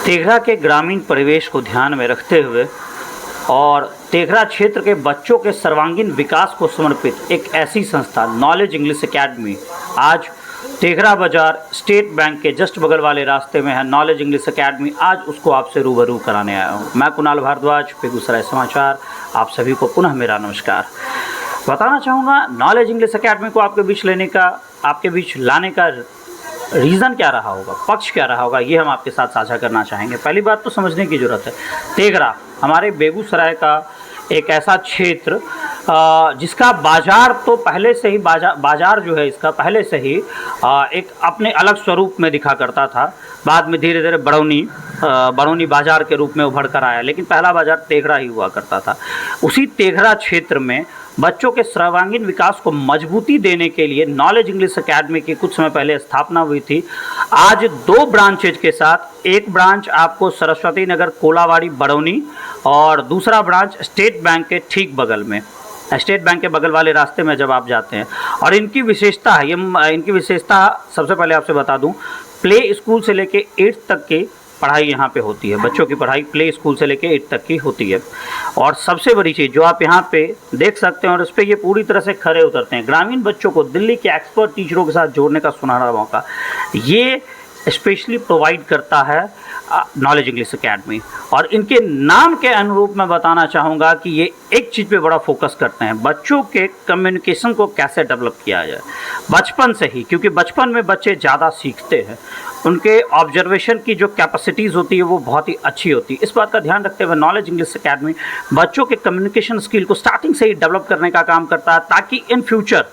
तेघरा के ग्रामीण परिवेश को ध्यान में रखते हुए और तेघरा क्षेत्र के बच्चों के सर्वांगीण विकास को समर्पित एक ऐसी संस्था नॉलेज इंग्लिश एकेडमी आज तेघरा बाजार स्टेट बैंक के जस्ट बगल वाले रास्ते में है। नॉलेज इंग्लिश एकेडमी, आज उसको आपसे रूबरू कराने आया हूँ। मैं कुणाल भारद्वाज, बेगूसराय समाचार, आप सभी को पुनः मेरा नमस्कार। बताना चाहूँगा नॉलेज इंग्लिश एकेडमी को आपके बीच लाने का रीज़न क्या रहा होगा, पक्ष क्या रहा होगा, ये हम आपके साथ साझा करना चाहेंगे। पहली बात तो समझने की ज़रूरत है, तेघरा हमारे बेगूसराय का एक ऐसा क्षेत्र जिसका बाज़ार तो पहले से ही बाज़ार जो है इसका पहले से ही एक अपने अलग स्वरूप में दिखा करता था। बाद में धीरे धीरे बरौनी बाज़ार के रूप में उभर कर आया, लेकिन पहला बाज़ार तेघरा ही हुआ करता था। उसी तेघरा क्षेत्र में बच्चों के सर्वांगीण विकास को मजबूती देने के लिए नॉलेज इंग्लिश एकेडमी की कुछ समय पहले स्थापना हुई थी। आज 2 ब्रांचेज के साथ, एक ब्रांच आपको सरस्वती नगर कोलावाड़ी बरौनी और दूसरा ब्रांच स्टेट बैंक के ठीक बगल में, स्टेट बैंक के बगल वाले रास्ते में जब आप जाते हैं। और इनकी विशेषता है, इनकी विशेषता सबसे पहले आपसे बता दूं, प्ले स्कूल से लेके 8th तक की पढ़ाई यहाँ पे होती है। बच्चों की पढ़ाई प्ले स्कूल से लेके 8th तक की होती है। और सबसे बड़ी चीज़ जो आप यहाँ पे देख सकते हैं और इस पर ये पूरी तरह से खरे उतरते हैं, ग्रामीण बच्चों को दिल्ली के एक्सपर्ट टीचरों के साथ जोड़ने का सुनहरा मौका ये स्पेशली प्रोवाइड करता है नॉलेज इंग्लिश एकेडमी। और इनके नाम के अनुरूप मैं बताना चाहूँगा कि ये एक चीज़ पे बड़ा फोकस करते हैं, बच्चों के कम्युनिकेशन को कैसे डेवलप किया जाए बचपन से ही, क्योंकि बचपन में बच्चे ज़्यादा सीखते हैं, उनके ऑब्जर्वेशन की जो कैपेसिटीज़ होती है वो बहुत ही अच्छी होती है। इस बात का ध्यान रखते हुए नॉलेज इंग्लिश एकेडमी बच्चों के कम्युनिकेशन स्किल को स्टार्टिंग से ही डेवलप करने का काम करता है, ताकि इन फ्यूचर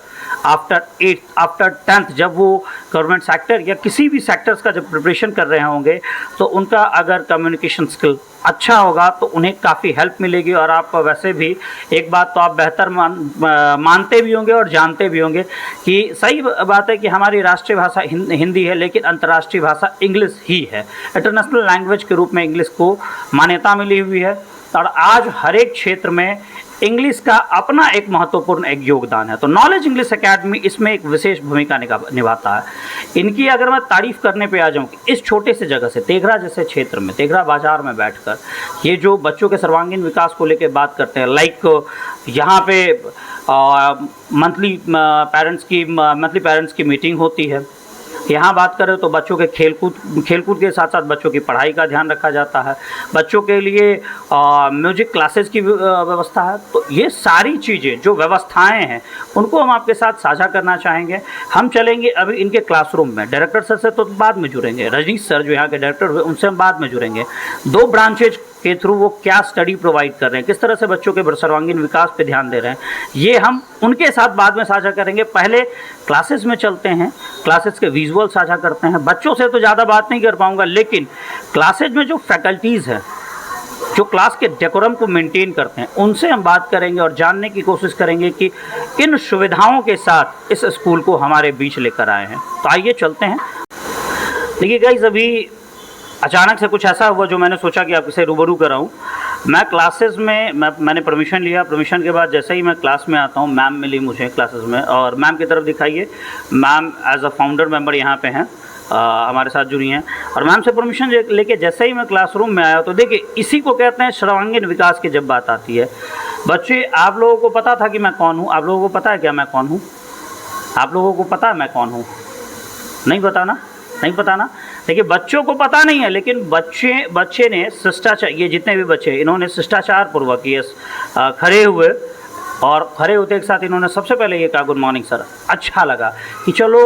आफ्टर 10th जब वो गवर्नमेंट सेक्टर या किसी भी सेक्टर्स का जब प्रिपरेशन कर रहे होंगे तो उनका अगर कम्युनिकेशन स्किल अच्छा होगा तो उन्हें काफ़ी हेल्प मिलेगी। और आप वैसे भी एक बात तो आप बेहतर मानते भी होंगे और जानते भी होंगे कि सही बात है कि हमारी राष्ट्रीय भाषा हिंदी है, लेकिन अंतर्राष्ट्रीय भाषा इंग्लिश ही है। इंटरनेशनल लैंग्वेज के रूप में इंग्लिश को मान्यता मिली हुई है और आज हर एक क्षेत्र में इंग्लिश का अपना एक महत्वपूर्ण एक योगदान है। तो नॉलेज इंग्लिश एकेडमी इसमें एक विशेष भूमिका निभाता है। इनकी अगर मैं तारीफ़ करने पे आ जाऊँ कि इस छोटे से जगह से, तेघरा जैसे क्षेत्र में, तेघरा बाज़ार में बैठकर ये जो बच्चों के सर्वांगीण विकास को लेकर बात करते हैं, लाइक यहाँ पे मंथली पेरेंट्स की मीटिंग होती है। यहाँ बात करें तो बच्चों के खेलकूद के साथ साथ बच्चों की पढ़ाई का ध्यान रखा जाता है, बच्चों के लिए म्यूजिक क्लासेस की व्यवस्था है। तो ये सारी चीज़ें जो व्यवस्थाएं हैं उनको हम आपके साथ साझा करना चाहेंगे। हम चलेंगे अभी इनके क्लासरूम में, डायरेक्टर सर से तो बाद में जुड़ेंगे, रजनीश सर जो यहाँ के डायरेक्टर हुए उनसे हम बाद में जुड़ेंगे। 2 ब्रांचेज के थ्रू वो क्या स्टडी प्रोवाइड कर रहे हैं, किस तरह से बच्चों के सर्वांगीण विकास पे ध्यान दे रहे हैं, ये हम उनके साथ बाद में साझा करेंगे। पहले क्लासेस में चलते हैं, क्लासेस के विजुअल साझा करते हैं। बच्चों से तो ज़्यादा बात नहीं कर पाऊंगा, लेकिन क्लासेज में जो फैकल्टीज़ हैं जो क्लास के डेकोरम को मेंटेन करते हैं उनसे हम बात करेंगे और जानने की कोशिश करेंगे कि इन सुविधाओं के साथ इस स्कूल को हमारे बीच लेकर आए हैं। तो आइए चलते हैं। देखिए गाइस, अभी अचानक से कुछ ऐसा हुआ जो मैंने सोचा कि आपसे रूबरू कराऊं। मैं क्लासेस में मैंने परमिशन लिया, परमिशन के बाद जैसे ही मैं क्लास में आता हूं, मैम मिली मुझे क्लासेस में, और मैम की तरफ दिखाइए, ma'am as a founder member यहाँ पे हैं, हमारे साथ जुड़ी हैं। और मैम से परमिशन लेके जैसे ही मैं क्लासरूम में आया तो देखिए इसी को कहते हैं सर्वांगीण विकास की जब बात आती है। बच्चे, आप लोगों को पता था कि मैं कौन हूँ? आप लोगों को पता है क्या मैं कौन हूँ? आप लोगों को पता है मैं कौन हूँ? नहीं पता ना? नहीं पता ना? देखिए बच्चों को पता नहीं है, लेकिन बच्चे ने शिष्टाचार, ये जितने भी बच्चे इन्होंने शिष्टाचार पूर्वक ये खड़े हुए, और खड़े होते के साथ इन्होंने सबसे पहले ये कहा गुड मॉर्निंग सर। अच्छा लगा कि चलो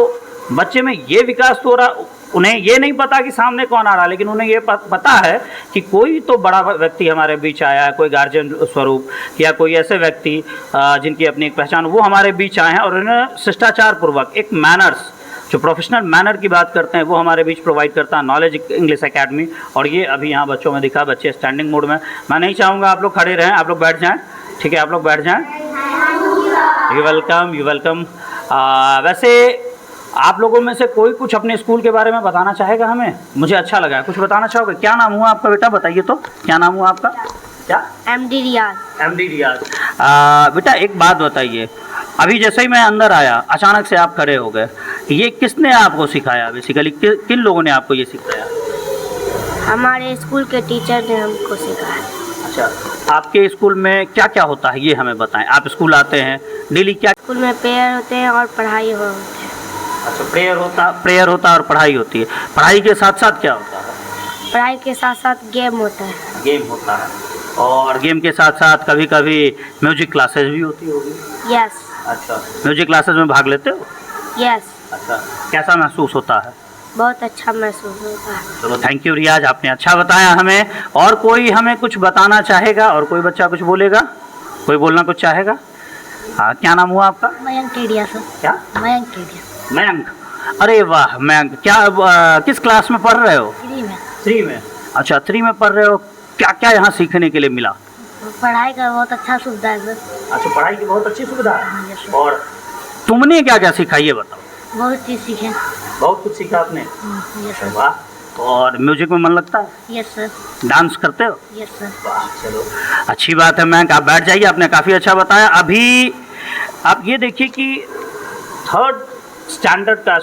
बच्चे में ये विकास तो हो रहा। उन्हें ये नहीं पता कि सामने कौन आ रहा, लेकिन उन्हें ये पता है कि कोई तो बड़ा व्यक्ति हमारे बीच आया है, कोई गार्जियन स्वरूप या कोई ऐसे व्यक्ति जिनकी अपनी एक पहचान, वो हमारे बीच आए हैं और उन्हें शिष्टाचार पूर्वक एक मैनर्स, जो प्रोफेशनल मैनर की बात करते हैं, वो हमारे बीच प्रोवाइड करता है नॉलेज इंग्लिश एकेडमी। और ये अभी यहाँ बच्चों में दिखा, बच्चे स्टैंडिंग मोड में। मैं नहीं चाहूँगा आप लोग खड़े रहें, आप लोग बैठ जाएं, ठीक है? आप लोग बैठ जाएं। You welcome. वैसे आप लोगों में से कोई कुछ अपने स्कूल के बारे में बताना चाहेगा हमें? मुझे अच्छा लगा, कुछ बताना चाहोगे? क्या नाम हुआ आपका बेटा, बताइए तो, क्या नाम हुआ आपका? क्या? MD रियाज। बेटा एक बात बताइए, अभी जैसे ही मैं अंदर आया अचानक से आप खड़े हो गए, ये किसने आपको सिखाया? बेसिकली किन लोगों ने आपको ये सिखाया? हमारे स्कूल के टीचर ने हमको सिखाया। अच्छा, आपके स्कूल में क्या क्या होता है ये हमें बताएं। आप स्कूल आते हैं डेली, क्या स्कूल में प्रेयर होते हैं और पढ़ाई होते हैं। अच्छा, प्रेयर होता है और पढ़ाई होती है। पढ़ाई के साथ साथ क्या होता है? पढ़ाई के साथ साथ गेम होता है। गेम होता है, और गेम के साथ साथ कभी कभी म्यूजिक क्लासेस भी होती होगी। यस। अच्छा, म्यूजिक क्लासेस में भाग लेते हो? यस। अच्छा, कैसा महसूस होता है? बहुत अच्छा महसूस होता है। चलो, थैंक यू रियाज, आपने अच्छा बताया हमें। और कोई हमें कुछ बताना चाहेगा? और कोई बच्चा कुछ बोलेगा? कोई बोलना कुछ चाहेगा? हाँ, क्या नाम हुआ आपका? मयंक टेडिया सर। क्या? मयंक टेडिया। मयंक, अरे वाह मयंक, क्या किस क्लास में पढ़ रहे हो? 3 में। 3 में। अच्छा, 3 में पढ़ रहे हो। क्या क्या यहाँ सीखने के लिए मिला? पढ़ाई का बहुत अच्छा सुविधा है सर। अच्छा, पढ़ाई की बहुत अच्छी सुविधा है। हाँ, यस सर। और तुमने क्या क्या सीखा ये बताओ? बहुत चीज़ सीखे। बहुत कुछ सीखा आपने। Yes sir. वाह। और म्यूजिक में मन लगता है? Yes sir. डांस करते हो? Yes sir. वाह, चलो अच्छी बात है मयंक, आप बैठ जाइए, आपने काफ़ी अच्छा बताया। अभी आप ये देखिए कि थर्ड स्टैंडर्ड का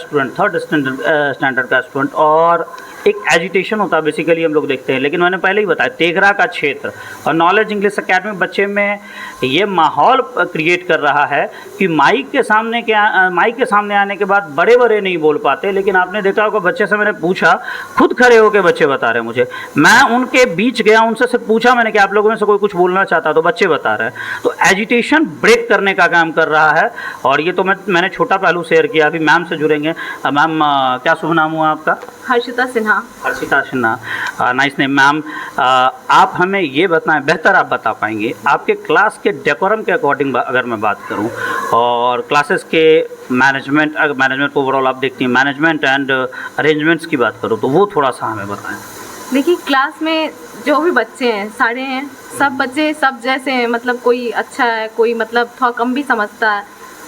स्टूडेंट और एक एजुटेशन होता है बेसिकली हम लोग देखते हैं। लेकिन मैंने पहले ही बताया, तेघरा का क्षेत्र और नॉलेज इंग्लिश एकेडमी बच्चे में ये माहौल क्रिएट कर रहा है कि माइक के सामने आने के बाद बड़े बड़े नहीं बोल पाते। लेकिन आपने देखा होगा, बच्चे से मैंने पूछा, खुद खड़े होकर बच्चे बता रहे हैं मुझे। मैं उनके बीच गया, उनसे सिर्फ पूछा मैंने कि आप लोगों में से कोई कुछ बोलना चाहता, तो बच्चे बता रहे हैं। तो एजुटेशन ब्रेक करने का काम कर रहा है। और ये तो मैंने छोटा पहलू शेयर किया। अभी मैम से जुड़ेंगे। मैम, क्या शुभ नाम हुआ आपका? Harshita Sinha. Harshita Sinha, nice name ma'am. आप हमें ये बताएं, बेहतर आप बता पाएंगे, आपके क्लास के डेकोरम के अकॉर्डिंग अगर मैं बात करूं, और क्लासेस के मैनेजमेंट ओवरऑल आप देखती हैं, मैनेजमेंट एंड अरेंजमेंट्स की बात करूं, तो वो थोड़ा सा हमें बताएं। देखिए, क्लास में जो भी बच्चे हैं, सारे हैं, सब बच्चे सब जैसे हैं। मतलब कोई अच्छा है, कोई मतलब थोड़ा कम भी समझता है।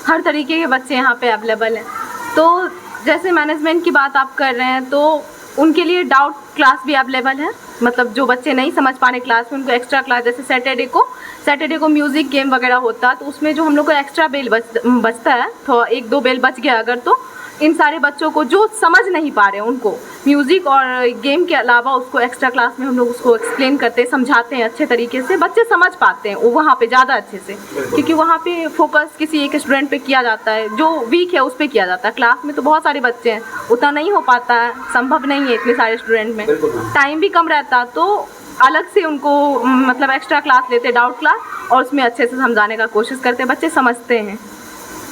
हर तरीके के बच्चे यहाँ पे अवेलेबल हैं। तो जैसे मैनेजमेंट की बात आप कर रहे हैं, तो उनके लिए डाउट क्लास भी अवेलेबल है। मतलब जो बच्चे नहीं समझ पा रहे क्लास में, उनको एक्स्ट्रा क्लास, जैसे सैटरडे को म्यूज़िक गेम वगैरह होता है, तो उसमें जो हम लोग को एक्स्ट्रा बेल बचता है, तो 1-2 बेल बच गया अगर, तो इन सारे बच्चों को जो समझ नहीं पा रहे हैं, उनको म्यूज़िक और गेम के अलावा उसको एक्स्ट्रा क्लास में हम लोग उसको एक्सप्लेन करते हैं, समझाते हैं अच्छे तरीके से। बच्चे समझ पाते हैं वो वहाँ पे ज़्यादा अच्छे से, क्योंकि वहाँ पे फोकस किसी एक स्टूडेंट पे किया जाता है, जो वीक है उस पर किया जाता है। क्लास में तो बहुत सारे बच्चे हैं, उतना नहीं हो पाता है, संभव नहीं है इतने सारे स्टूडेंट में, टाइम भी कम रहता है। तो अलग से उनको मतलब एक्स्ट्रा क्लास लेते हैं, डाउट क्लास, और उसमें अच्छे से समझाने का कोशिश करते हैं, बच्चे समझते हैं।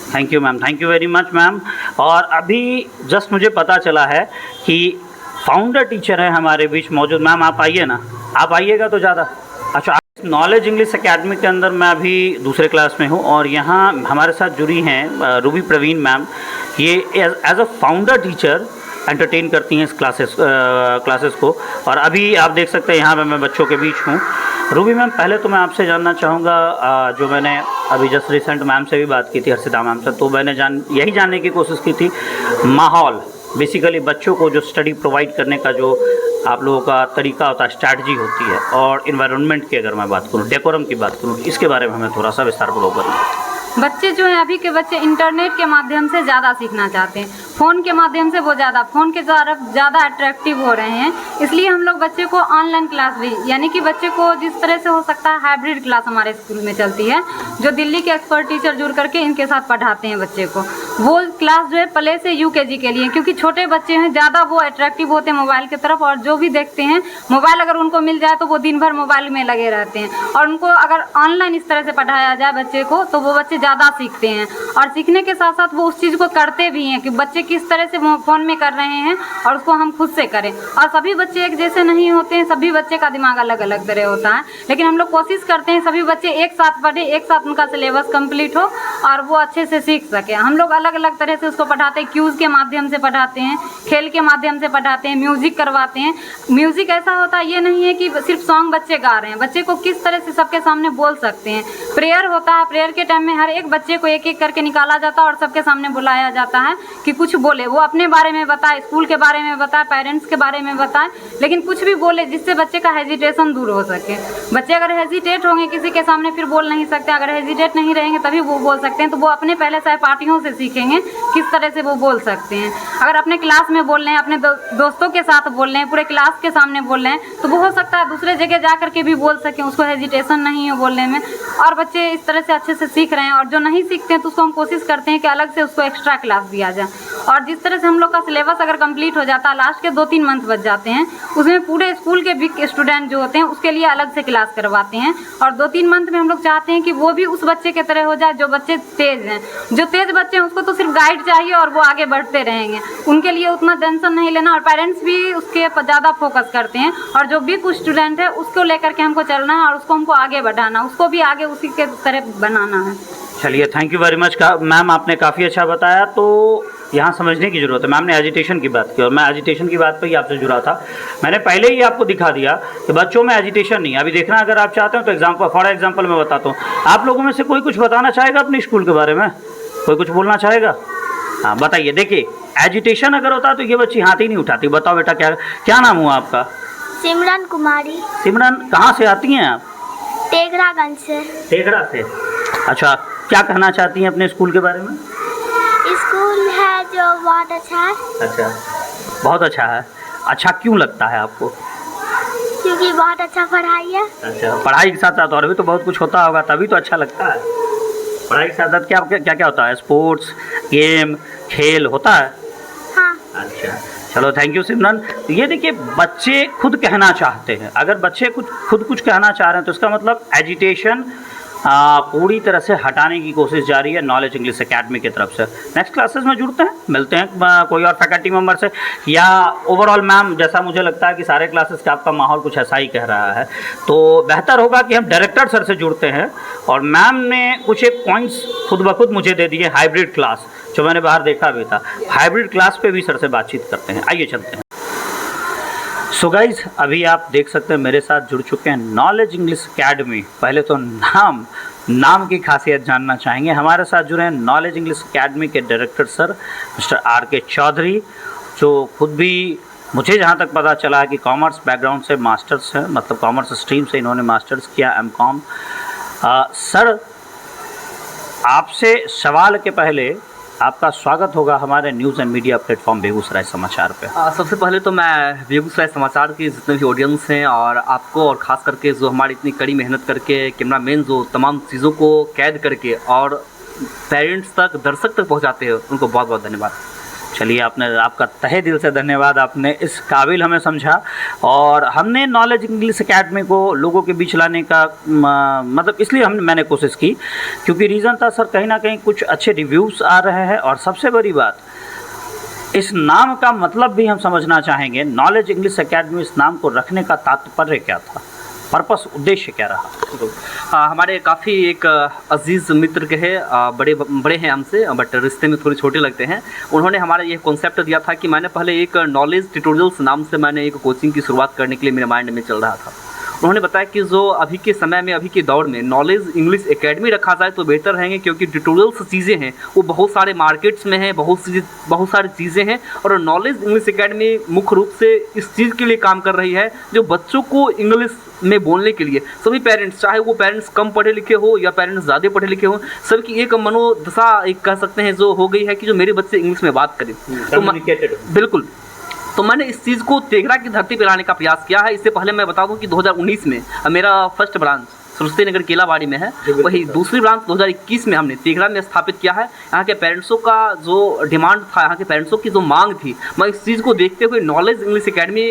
Thank you ma'am, thank you very much ma'am. और अभी जस्ट मुझे पता चला है कि फाउंडर टीचर है हमारे बीच मौजूद। मैम, आप आइए ना, आप आइएगा तो ज़्यादा अच्छा। नॉलेज इंग्लिश एकेडमी के अंदर मैं अभी दूसरे क्लास में हूँ, और यहाँ हमारे साथ जुड़ी हैं रूबी प्रवीण मैम। ये as a founder teacher entertain करती हैं इस क्लासेस को। और अभी आप देख सकते हैं यहाँ पे मैं बच्चों के बीच हूँ। रूबी मैम, पहले तो मैं आपसे जानना चाहूँगा, जो मैंने अभी जस्ट रिसेंट मैम से भी बात की थी, हर्षिता मैम से, तो मैंने यही जानने की कोशिश की थी, माहौल बेसिकली बच्चों को जो स्टडी प्रोवाइड करने का जो आप लोगों का तरीका होता है, स्ट्रैटेजी होती है, और इन्वायरमेंट की अगर मैं बात करूँ, डेकोरम की बात करूँ, इसके बारे में हमें थोड़ा सा विस्तारपूर्वक बताइए। बच्चे जो हैं, अभी के बच्चे इंटरनेट के माध्यम से ज़्यादा सीखना चाहते हैं। फ़ोन के माध्यम से वो फ़ोन के तरफ ज़्यादा अट्रैक्टिव हो रहे हैं। इसलिए हम लोग बच्चे को ऑनलाइन क्लास भी, यानी कि बच्चे को जिस तरह से हो सकता है हाइब्रिड क्लास हमारे स्कूल में चलती है, जो दिल्ली के एक्सपर्ट टीचर जुड़ करके इनके साथ पढ़ाते हैं बच्चे को। वो क्लास जो है प्ले से यूकेजी के लिए, क्योंकि छोटे बच्चे हैं, ज़्यादा वो अट्रैक्टिव होते हैं मोबाइल की तरफ, और जो भी देखते हैं मोबाइल अगर उनको मिल जाए तो वो दिन भर मोबाइल में लगे रहते हैं। और उनको अगर ऑनलाइन इस तरह से पढ़ाया जाए बच्चे को, तो वो बच्चे ज़्यादा सीखते हैं, और सीखने के साथ साथ वो उस चीज़ को करते भी हैं कि बच्चे किस तरह से फ़ोन में कर रहे हैं, और उसको हम खुद से करें। और सभी बच्चे एक जैसे नहीं होते हैं, सभी बच्चे का दिमाग अलग अलग तरह होता है, लेकिन हम लोग कोशिश करते हैं सभी बच्चे एक साथ पढ़े, एक साथ उनका सिलेबस कंप्लीट हो और वो अच्छे से सीख सके। हम लोग अलग अलग तरह से उसको पढ़ाते हैं, क्यूज़ के माध्यम से पढ़ाते हैं, खेल के माध्यम से पढ़ाते हैं, म्यूज़िक करवाते हैं। म्यूज़िक ऐसा होता है, ये नहीं है कि सिर्फ सॉन्ग बच्चे गा रहे हैं, बच्चे को किस तरह से सबके सामने बोल सकते हैं। प्रेयर होता है, प्रेयर के टाइम में हर एक बच्चे को एक एक करके निकाला जाता है और सबके सामने बुलाया जाता है कि कुछ बोले, वो अपने बारे में बताए, स्कूल के बारे में बताए, पेरेंट्स के बारे में बताए, लेकिन कुछ भी बोले जिससे बच्चे का हेजिटेशन दूर हो सके। बच्चे अगर हेजिटेट होंगे किसी के सामने फिर बोल नहीं सकते, अगर हेजिटेट नहीं रहेंगे तभी वो बोल सकते सकते हैं, तो वो अपने पहले सहपाठियों से सीखेंगे किस तरह से वो बोल सकते हैं। अगर अपने क्लास में बोल रहे हैं, अपने दोस्तों के साथ बोल रहे हैं, पूरे क्लास के सामने बोल रहे हैं, तो वो हो सकता है दूसरे जगह जा करके भी बोल सकें, उसको हेजिटेशन नहीं हो बोलने में। और बच्चे इस तरह से अच्छे से सीख रहे हैं, और जो नहीं सीखते हैं तो उसको हम कोशिश करते हैं कि अलग से उसको एक्स्ट्रा क्लास दिया जाए। और जिस तरह से हम लोग का सिलेबस अगर कंप्लीट हो जाता है, लास्ट के 2-3 मंथ बच जाते हैं, उसमें पूरे स्कूल के वीक स्टूडेंट जो होते हैं उसके लिए अलग से क्लास करवाते हैं। और 2-3 मंथ में हम लोग चाहते हैं कि वो भी उस बच्चे के तरह हो जाए जो बच्चे तेज़ हैं। जो तेज़ बच्चे हैं उसको तो सिर्फ गाइड चाहिए और वो आगे बढ़ते रहेंगे, उनके लिए उतना टेंशन नहीं लेना। और पेरेंट्स भी उसके पर ज़्यादा फोकस करते हैं, और जो वीक स्टूडेंट है उसको लेकर के हमको चलना है और उसको हमको आगे बढ़ाना, उसको भी आगे उसी के तरह बनाना है। चलिए, thank you very much ma'am, आपने काफ़ी अच्छा बताया। तो यहाँ समझने की ज़रूरत है। मैम ने एजिटेशन की बात की और मैं एजिटेशन की बात पर ही आपसे जुड़ा था। मैंने पहले ही आपको दिखा दिया कि बच्चों में एजिटेशन नहीं है। अभी देखना अगर आप चाहते हो तो फॉर एग्जांपल मैं बताता हूँ। आप लोगों में से कोई कुछ बताना चाहेगा अपने स्कूल के बारे में? कोई कुछ बोलना चाहेगा? हाँ बताइए। देखिए, एजिटेशन अगर होता तो ये बच्ची हाथ ही नहीं उठाती। बताओ बेटा, क्या नाम हुआ आपका? सिमरन कुमारी। सिमरन, कहाँ से आती हैं आप? टेगरागंज से। टेगरा से। अच्छा, क्या कहना चाहती हैं अपने स्कूल के बारे में? स्कूल है जो बहुत अच्छा है। अच्छा, बहुत अच्छा है। अच्छा क्यों लगता है आपको? क्योंकि बहुत अच्छा पढ़ाई है। अच्छा, पढ़ाई के साथ साथ और भी तो बहुत कुछ होता होगा, तभी तो अच्छा लगता है। पढ़ाई के साथ साथ क्या क्या क्या होता है? स्पोर्ट्स, गेम, खेल होता है? हाँ। अच्छा, चलो थैंक यू सिमरन। तो ये देखिए, बच्चे खुद कहना चाहते हैं। अगर बच्चे खुद कुछ कहना चाह रहे हैं तो इसका मतलब एजिटेशन पूरी तरह से हटाने की कोशिश जारी है नॉलेज इंग्लिश एकेडमी की तरफ से। नेक्स्ट क्लासेस में जुड़ते हैं, मिलते हैं कोई और फैकल्टी मेंबर से, या ओवरऑल मैम जैसा मुझे लगता है कि सारे क्लासेस का आपका माहौल कुछ ऐसा ही कह रहा है, तो बेहतर होगा कि हम डायरेक्टर सर से जुड़ते हैं। और मैम ने कुछ एक पॉइंट्स खुद ब खुद मुझे दे दिए, हाइब्रिड क्लास, जो मैंने बाहर देखा भी था। हाइब्रिड क्लास पे भी सर से बातचीत करते हैं। आइए चलते हैं। सो गाइज, अभी आप देख सकते हैं मेरे साथ जुड़ चुके हैं नॉलेज इंग्लिश एकेडमी। पहले तो नाम की खासियत जानना चाहेंगे। हमारे साथ जुड़े हैं नॉलेज इंग्लिश एकेडमी के director sir mister RK Chaudhary, जो खुद भी मुझे जहाँ तक पता चला है कि कॉमर्स बैकग्राउंड से मास्टर्स है, मतलब कॉमर्स स्ट्रीम से इन्होंने मास्टर्स किया, M.Com। सर, आपसे सवाल के पहले आपका स्वागत होगा हमारे news and media platform Begusarai समाचार पे। सबसे पहले तो मैं बेगूसराय समाचार के जितने भी ऑडियंस हैं और आपको, और ख़ास करके जो हमारी इतनी कड़ी मेहनत करके कैमरामैन जो तमाम चीज़ों को कैद करके और पेरेंट्स तक, दर्शक तक पहुंचाते हैं, उनको बहुत बहुत धन्यवाद। चलिए, आपका तहे दिल से धन्यवाद। आपने इस काबिल हमें समझा, और हमने नॉलेज इंग्लिश एकेडमी को लोगों के बीच लाने का मतलब इसलिए मैंने कोशिश की क्योंकि रीज़न था सर, कहीं ना कहीं कुछ अच्छे रिव्यूज़ आ रहे हैं, और सबसे बड़ी बात, इस नाम का मतलब भी हम समझना चाहेंगे। नॉलेज इंग्लिश एकेडमी, इस नाम को रखने का तात्पर्य क्या था, पर्पस, उद्देश्य क्या रहा? हमारे काफ़ी एक अजीज़ मित्र के हैं, बड़े हैं हमसे, बट रिश्ते में थोड़े छोटे लगते हैं। उन्होंने हमारा ये कॉन्सेप्ट दिया था कि मैंने पहले एक नॉलेज ट्यूटोरियल्स नाम से मैंने एक कोचिंग की शुरुआत करने के लिए मेरे माइंड में चल रहा था। उन्होंने बताया कि जो अभी के समय में, अभी के दौर में नॉलेज इंग्लिश एकेडमी रखा जाए तो बेहतर रहेंगे, क्योंकि ट्यूटोरियल्स चीज़ें हैं वो बहुत सारे मार्केट्स में हैं, बहुत सारी चीज़ें हैं, और नॉलेज इंग्लिश एकेडमी मुख्य रूप से इस चीज़ के लिए काम कर रही है जो बच्चों को इंग्लिश में बोलने के लिए, सभी पेरेंट्स, चाहे वो पेरेंट्स कम पढ़े लिखे हो या पेरेंट्स ज़्यादा पढ़े लिखे हो, सबकी एक मनोदशा, एक कह सकते हैं, जो हो गई है कि जो मेरे बच्चे इंग्लिश में बात करें। तो बिल्कुल, तो मैंने इस चीज़ को तेघरा की धरती पर लाने का प्रयास किया है। इससे पहले मैं बता दूं कि 2019 में मेरा फर्स्ट ब्रांच सरस्वती नगर केलावाड़ी में है, वही दूसरी ब्रांच 2021 में हमने तेघरा में स्थापित किया है। यहाँ के पेरेंट्सों का जो डिमांड था, यहाँ के पेरेंट्सों की जो मांग थी, मैं इस चीज़ को देखते हुए नॉलेज इंग्लिश एकेडमी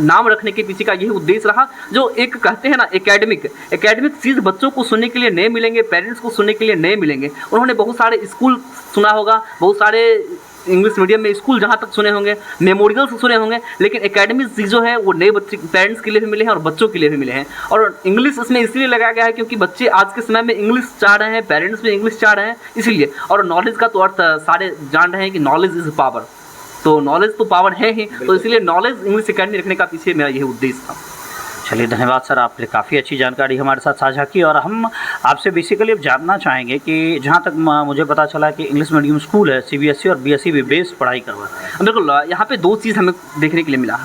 नाम रखने के पीछे का यही उद्देश्य रहा। जो एक कहते हैं ना, एकेडमिक चीज़ बच्चों को सुनने के लिए नए मिलेंगे, पेरेंट्स को सुनने के लिए नए मिलेंगे। उन्होंने बहुत सारे स्कूल सुना होगा, बहुत सारे इंग्लिश मीडियम में स्कूल जहाँ तक सुने होंगे, मेमोरियल्स सुने होंगे, लेकिन एकेडमिक चीज़ है वो नए बच्चे, पेरेंट्स के लिए भी मिले हैं और बच्चों के लिए भी मिले हैं। और इंग्लिश इसमें इसलिए लगाया गया है क्योंकि बच्चे आज के समय में इंग्लिश चाह रहे हैं, पेरेंट्स भी इंग्लिश चाह रहे हैं, इसलिए। और नॉलेज का तो अर्थ सारे जान रहे हैं कि नॉलेज इज़ पावर, तो नॉलेज तो पावर है ही, तो इसलिए नॉलेज इंग्लिश एकेडमी रखने का पीछे मेरा यही उद्देश्य था। चलिए, धन्यवाद सर, आपने काफ़ी अच्छी जानकारी हमारे साथ साझा की। और हम आपसे बेसिकली अब जानना चाहेंगे कि जहाँ तक मुझे पता चला कि इंग्लिश मीडियम स्कूल है, CBSE और BSE भी बेस्ड पढ़ाई करवाते हैं। बिल्कुल, यहाँ पे दो चीज़ हमें देखने के लिए मिला,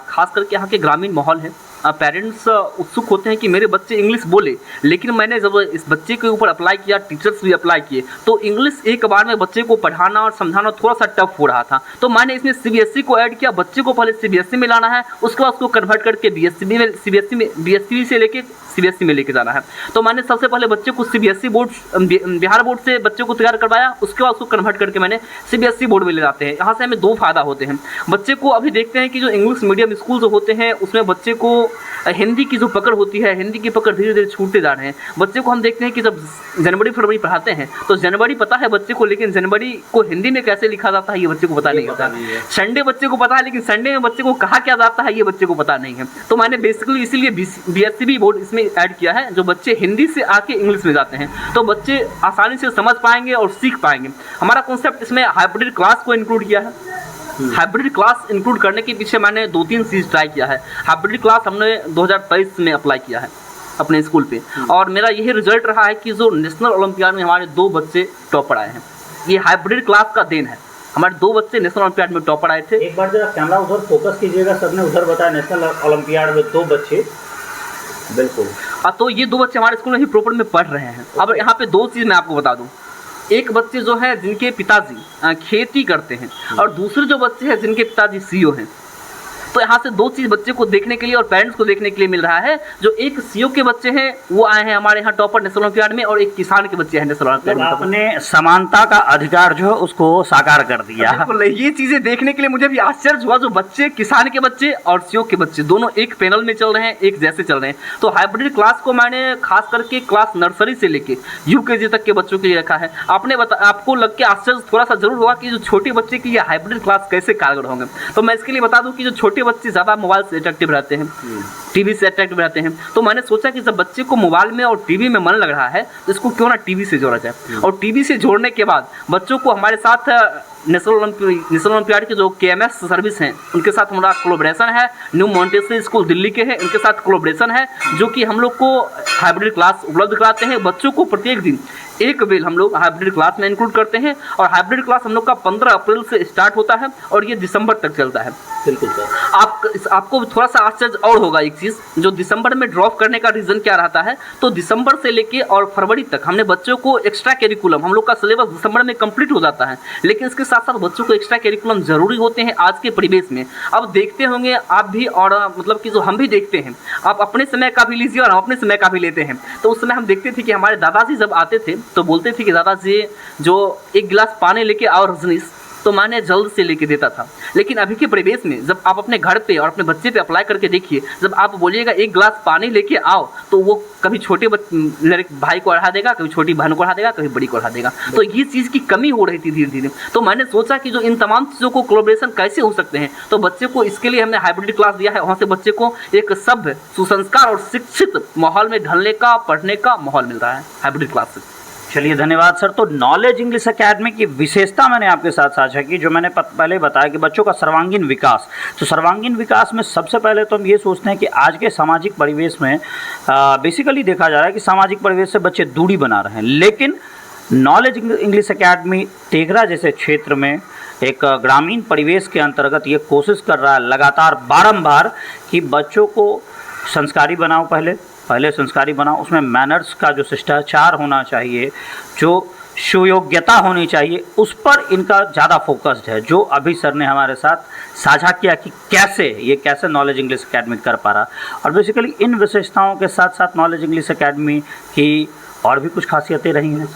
खास करके यहाँ के ग्रामीण माहौल है, पेरेंट्स उत्सुक होते हैं कि मेरे बच्चे इंग्लिश बोले, लेकिन मैंने जब इस बच्चे के ऊपर अप्लाई किया, टीचर्स भी अप्लाई किए, तो इंग्लिश एक बार में बच्चे को पढ़ाना और समझाना थोड़ा सा टफ हो रहा था। तो मैंने इसमें सीबीएसई को ऐड किया। बच्चे को पहले सीबीएसई में लाना है, उसके बाद उसको कन्वर्ट करके बीएससी से लेके सीबीएसई में लेके जाना है। तो मैंने सबसे पहले बच्चे को सीबीएसई बोर्ड, बिहार बोर्ड से बच्चे को तैयार करवाया, उसके बाद उसको कन्वर्ट करके मैंने सीबीएसई बोर्ड में ले जाते हैं। यहाँ से हमें 2 फायदा होते हैं। बच्चे को अभी देखते हैं कि जो इंग्लिश मीडियम स्कूल जो होते हैं उसमें बच्चे को हिंदी की जो पकड़ होती है, हिंदी की पकड़ धीरे धीरे छूटते जा रहे हैं। बच्चे को हम देखते हैं कि जब जनवरी फरवरी पढ़ाते हैं तो जनवरी पता है बच्चे को, लेकिन जनवरी को हिंदी में कैसे लिखा जाता है ये बच्चे को पता नहीं होता। संडे बच्चे को पता है, लेकिन संडे में बच्चे को कहा क्या जाता है ये बच्चे को पता नहीं है। तो मैंने बेसिकली इसीलिए बीएससी बोर्ड इसमें ऐड किया है, जो बच्चे हिंदी से आके इंग्लिश में जाते हैं तो बच्चे आसानी से समझ पाएंगे और सीख पाएंगे। हमारा कॉन्सेप्ट इसमें हाइब्रिड क्लास को इंक्लूड किया है। हाइब्रिड क्लास इंक्लूड करने के पीछे मैंने 2-3 चीज़ ट्राई किया है। हाइब्रिड क्लास हमने 2023 में अप्लाई किया है अपने स्कूल पे, और मेरा यही रिजल्ट रहा है कि जो नेशनल ओलंपियाड में हमारे 2 बच्चे टॉपर आए हैं, ये हाइब्रिड क्लास का देन है। हमारे 2 बच्चे नेशनल ओलंपियाड में टॉपर आए थे। एक बार जरा कैमरा उधर फोकस कीजिएगा, सबने उधर बताया नेशनल ओलंपियाड में 2 बच्चे, बिल्कुल। तो ये 2 बच्चे हमारे स्कूल में ही प्रॉपर में पढ़ रहे हैं। अब यहाँ पे 2 चीज़ मैं आपको बता दूँ। एक बच्चे जो है जिनके पिताजी खेती करते हैं, और दूसरे जो बच्चे हैं जिनके पिताजी सीईओ हैं। तो यहाँ से 2 चीज़ बच्चे को देखने के लिए और पेरेंट्स को देखने के लिए मिल रहा है। जो एक सीईओ के बच्चे हैं वो आए हैं हमारे यहाँ टॉपर नेशनल ओलंपियाड में, और एक किसान के बच्चे हैं नेशनल ओलंपियाड में। आपने समानता का अधिकार जो है उसको साकार कर दिया। बिल्कुल, ये चीज़ें देखने के लिए मुझे भी आश्चर्य हुआ। जो बच्चे, किसान के बच्चे और सीईओ के बच्चे दोनों एक पैनल में चल रहे हैं, एक जैसे चल रहे हैं। तो हाइब्रिड क्लास को मैंने खास करके क्लास नर्सरी से लेके यूकेजी तक के बच्चों के लिए रखा है। आपको लग के आश्चर्य थोड़ा सा जरूर होगा कि जो छोटे बच्चे की ये हाइब्रिड क्लास कैसे कारगर होंगे। तो मैं इसके लिए बता दूं कि जो छोटे बच्चे ज़्यादा मोबाइल से अट्रैक्टिव रहते हैं, टीवी से अट्रैक्टिव रहते हैं, तो मैंने सोचा कि जब बच्चे को मोबाइल में और टीवी में मन लग रहा है तो इसको क्यों ना टीवी से जोड़ा जाए। और टीवी से जोड़ने के बाद बच्चों को हमारे साथ नेशनल ओलंपियाड के जो केएमएस सर्विस हैं उनके साथ हमारा कोलैबोरेशन है। न्यू मॉन्टेसरी स्कूल दिल्ली के हैं, इनके साथ कोलैबोरेशन है, जो कि हम लोग को हाइब्रिड क्लास उपलब्ध कराते हैं। बच्चों को प्रत्येक दिन एक बेल हम लोग हाइब्रिड क्लास में इंक्लूड करते हैं, और हाइब्रिड क्लास हम लोग का 15 अप्रैल से स्टार्ट होता है और ये दिसंबर तक चलता है। बिल्कुल सर। आपको थोड़ा सा आश्चर्य और होगा, एक चीज़ जो दिसंबर में ड्रॉप करने का रीज़न क्या रहता है। तो दिसंबर से लेके और फरवरी तक हमने बच्चों को एक्स्ट्रा कैरिकुलम, हम लोग का सिलेबस दिसंबर में कंप्लीट हो जाता है, लेकिन इसके साथ साथ बच्चों को एक्स्ट्रा कैरिकुलम जरूरी होते हैं आज के परिवेश में। अब देखते होंगे आप भी, और मतलब कि जो हम भी देखते हैं, आप अपने समय का भी लीजिए और हम अपने समय का भी लेते हैं। तो उस समय हम देखते थे कि हमारे दादाजी जब आते थे तो बोलते थे कि दादाजी जो 1 गिलास पानी लेके आओ रजनीश, तो मैंने जल्द से लेके देता था। लेकिन अभी के परिवेश में जब आप अपने घर पे और अपने बच्चे पे अप्लाई करके देखिए, जब आप बोलिएगा 1 गिलास पानी लेके आओ, तो वो कभी छोटे भाई को बढ़ा देगा, कभी छोटी बहन को बढ़ा देगा, कभी बड़ी को बढ़ा देगा। तो ये चीज़ की कमी हो रही थी धीरे धीरे। तो मैंने सोचा कि जो इन तमाम चीज़ों को कोलैबोरेशन कैसे हो सकते हैं, तो बच्चे को इसके लिए हमने हाइब्रिड क्लास दिया है। वहाँ से बच्चे को एक सभ्य, सुसंस्कार और शिक्षित माहौल में ढलने का, पढ़ने का माहौल मिल रहा है हाइब्रिड क्लास से। चलिए धन्यवाद सर। तो नॉलेज इंग्लिश एकेडमी की विशेषता मैंने आपके साथ साझा की, जो मैंने पहले बताया कि बच्चों का सर्वांगीण विकास। तो सर्वांगीण विकास में सबसे पहले तो हम ये सोचते हैं कि आज के सामाजिक परिवेश में बेसिकली देखा जा रहा है कि सामाजिक परिवेश से बच्चे दूरी बना रहे हैं, लेकिन नॉलेज इंग्लिश एकेडमी तेघरा जैसे क्षेत्र में एक ग्रामीण परिवेश के अंतर्गत ये कोशिश कर रहा है लगातार बारंबार कि बच्चों को संस्कारी बनाओ, पहले संस्कारी बनाओ, उसमें मैनर्स का जो शिष्टाचार होना चाहिए, जो सुयोग्यता होनी चाहिए, उस पर इनका ज़्यादा फोकस्ड है, जो अभी सर ने हमारे साथ साझा किया कि कैसे नॉलेज इंग्लिश एकेडमी कर पा रहा। और बेसिकली इन विशेषताओं के साथ साथ नॉलेज इंग्लिश एकेडमी की और भी कुछ खासियतें रही हैं।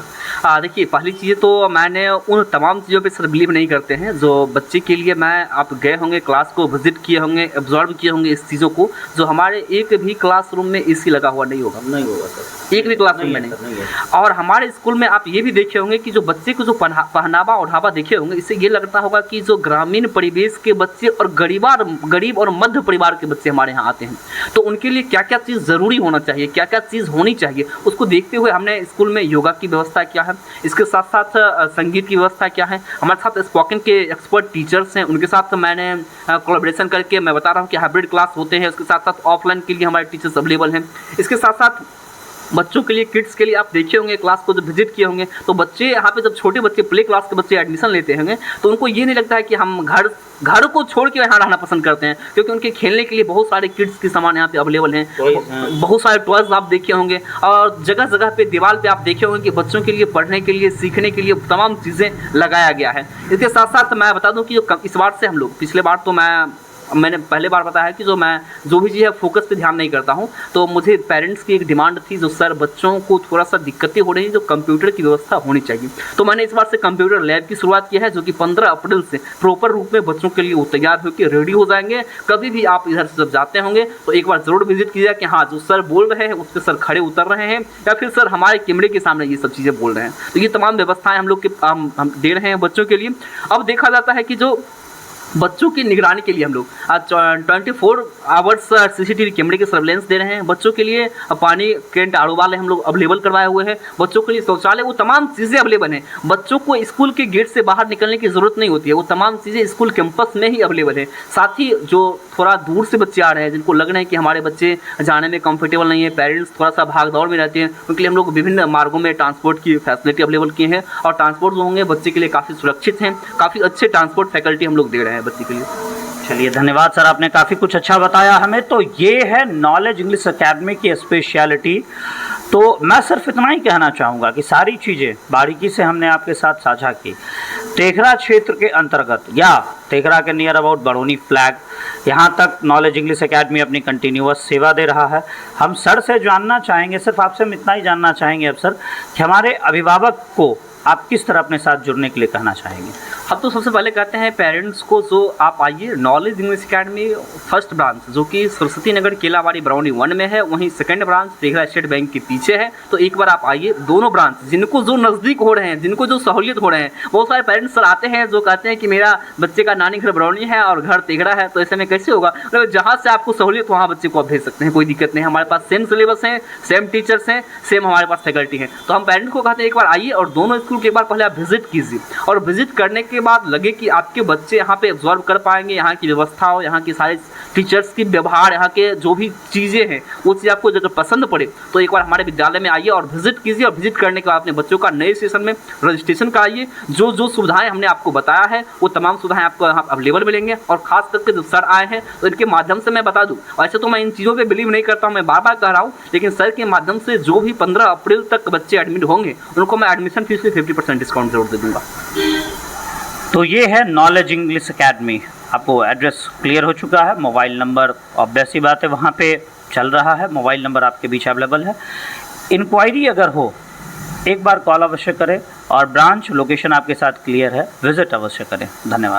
देखिए, पहली चीज़ तो मैंने उन तमाम चीज़ों पे सर बिलीव नहीं करते हैं जो बच्चे के लिए आप गए होंगे, क्लास को विजिट किए होंगे, एब्जॉर्व किए होंगे इस चीज़ों को, जो हमारे एक भी क्लासरूम में एसी लगा हुआ नहीं होगा सर, एक भी क्लासरूम में नहीं। और हमारे स्कूल में आप ये भी देखे होंगे कि जो बच्चे को जो पहनावा ओढ़ावा देखे होंगे, इससे ये लगता होगा कि जो ग्रामीण परिवेश के बच्चे और गरीब और मध्य परिवार के बच्चे हमारे यहाँ आते हैं, तो उनके लिए क्या क्या चीज़ ज़रूरी होना चाहिए, क्या क्या चीज़ होनी चाहिए, उसको देखते हुए हमने स्कूल में योगा की व्यवस्था क्या है, इसके साथ साथ संगीत की व्यवस्था क्या है, हमारे साथ स्पोकन के एक्सपर्ट टीचर्स हैं, उनके साथ मैंने कोलैबोरेशन करके मैं बता रहा हूँ कि हाइब्रिड क्लास होते हैं। इसके साथ साथ ऑफलाइन के लिए हमारे टीचर्स अवेलेबल हैं। इसके साथ साथ बच्चों के लिए, किड्स के लिए आप देखे होंगे, क्लास को जब विजिट किए होंगे तो बच्चे यहाँ पे, जब छोटे बच्चे प्ले क्लास के बच्चे एडमिशन लेते होंगे तो उनको ये नहीं लगता है कि हम घर को छोड़ के यहाँ रहना पसंद करते हैं, क्योंकि उनके खेलने के लिए बहुत सारे किड्स के सामान यहाँ पे अवेलेबल हैं, बहुत सारे टॉयज आप देखे होंगे, और जगह जगह पे दीवार पे आप देखे होंगे कि बच्चों के लिए पढ़ने के लिए, सीखने के लिए तमाम चीज़ें लगाया गया है। इसके साथ साथ मैं बता दूं कि जो इस बार से हम लोग, पिछले बार तो मैंने पहले बार बताया कि मैं जो भी चीज़ है फोकस पे ध्यान नहीं करता हूँ, तो मुझे पेरेंट्स की एक डिमांड थी, जो सर बच्चों को थोड़ा सा दिक्कतें हो रही हैं, जो कंप्यूटर की व्यवस्था होनी चाहिए, तो मैंने इस बार से कंप्यूटर लैब की शुरुआत की है, जो कि 15 अप्रैल से प्रॉपर रूप में बच्चों के लिए वो तैयार होकर रेडी हो जाएंगे। कभी भी आप इधर से जब जाते होंगे तो एक बार ज़रूर विजिट कीजिए कि हाँ जो सर बोल रहे हैं उस पर सर खड़े उतर रहे हैं, या फिर सर हमारे कैमरे के सामने ये सब चीज़ें बोल रहे हैं। तो ये तमाम व्यवस्थाएँ हम लोग हम दे रहे हैं बच्चों के लिए। अब देखा जाता है कि जो बच्चों की निगरानी के लिए हम लोग आज 24 आवर्स CCTV कैमरे के सर्वेलेंस दे रहे हैं। बच्चों के लिए पानी कैंट आड़ो वाले हम लोग अवेलेबल करवाए हुए हैं, बच्चों के लिए शौचालय, वो तमाम चीज़ें अवेलेबल हैं। बच्चों को स्कूल के गेट से बाहर निकलने की ज़रूरत नहीं होती है, वो तमाम चीज़ें स्कूल कैंपस में ही अवेलेबल है। साथ ही जो थोड़ा दूर से बच्चे आ रहे हैं, जिनको लग रहे हैं कि हमारे बच्चे जाने में कंफर्टेबल नहीं है, पेरेंट्स थोड़ा सा भाग दौड़ में रहते हैं, उनके लिए हम लोग विभिन्न मार्गों में ट्रांसपोर्ट की फैसिलिटी अवेलेबल किए हैं, और ट्रांसपोर्ट जो होंगे बच्चे के लिए काफ़ी सुरक्षित हैं, काफ़ी अच्छे ट्रांसपोर्ट फैकल्टी हम लोग दे रहे हैं बच्चे के लिए। चलिए धन्यवाद सर, आपने काफ़ी कुछ अच्छा बताया हमें। तो ये है नॉलेज इंग्लिश एकेडमी की स्पेशलिटी। तो मैं सिर्फ इतना ही कहना चाहूँगा कि सारी चीज़ें बारीकी से हमने आपके साथ साझा की। टेघरा क्षेत्र के अंतर्गत या टेघरा के नियर अबाउट बड़ोनी फ्लैग, यहाँ तक नॉलेज इंग्लिश एकेडमी अपनी कंटिन्यूअस सेवा दे रहा है। हम सर से जानना चाहेंगे, सिर्फ आपसे हम इतना ही जानना चाहेंगे अब सर, कि हमारे अभिभावक को आप किस तरह अपने साथ जुड़ने के लिए कहना चाहेंगे? अब तो सबसे पहले कहते हैं पेरेंट्स को, जो आप आइए knowledge English academy first branch जो कि सरस्वती नगर केलावाड़ी बरौनी 1 में है, वहीं second branch Teghra state bank के पीछे है। तो एक बार आप आइए, दोनों ब्रांच जिनको जो नज़दीक हो रहे हैं, जिनको जो सहूलियत हो रहे हैं। बहुत सारे पेरेंट्स सर आते हैं जो कहते हैं कि मेरा बच्चे का नानी घर बरौनी है और घर टेघरा है, तो ऐसे में कैसे होगा? मतलब जहाँ से आपको सहूलियत वहाँ बच्चे को आप भेज सकते हैं, कोई दिक्कत नहीं। हमारे पास सेम सिलेबस है, सेम टीचर्स हैं, सेम हमारे पास फैकल्टी है। तो हम पेरेंट्स को कहते हैं एक बार आइए और दोनों स्कूल के एक बार पहले आप विजिट कीजिए, और विजिट करने के बाद लगे कि आपके बच्चे यहाँ पे एब्जॉर्व कर पाएंगे, यहाँ की व्यवस्था हो, यहाँ की सारे टीचर्स की व्यवहार, यहाँ के जो भी चीज़ें हैं वो चीज़ आपको अगर पसंद पड़े तो एक बार हमारे विद्यालय में आइए और विजिट कीजिए। और विजिट करने के बाद अपने बच्चों का नए सेशन में रजिस्ट्रेशन कराइए। जो जो सुविधाएं हमने आपको बताया है वो तमाम सुविधाएं आपको यहाँ अवेलेबल मिलेंगे। और खास करके जो सर आए हैं तो इनके माध्यम से मैं बता दूँ, वैसे तो मैं इन चीज़ों पर बिलीव नहीं करता हूँ, मैं बार बार कह रहा हूँ, लेकिन सर के माध्यम से जो भी 15 अप्रैल तक बच्चे एडमिट होंगे उनको मैं एडमिशन फीस में 50% डिस्काउंट जरूर दे दूँगा। तो ये है नॉलेज इंग्लिश एकेडमी। आपको एड्रेस क्लियर हो चुका है, मोबाइल नंबर ऑब्वियस सी बात है वहाँ पे चल रहा है, मोबाइल नंबर आपके बीच अवेलेबल है। इंक्वायरी अगर हो एक बार कॉल अवश्य करें, और ब्रांच लोकेशन आपके साथ क्लियर है, विजिट अवश्य करें। धन्यवाद।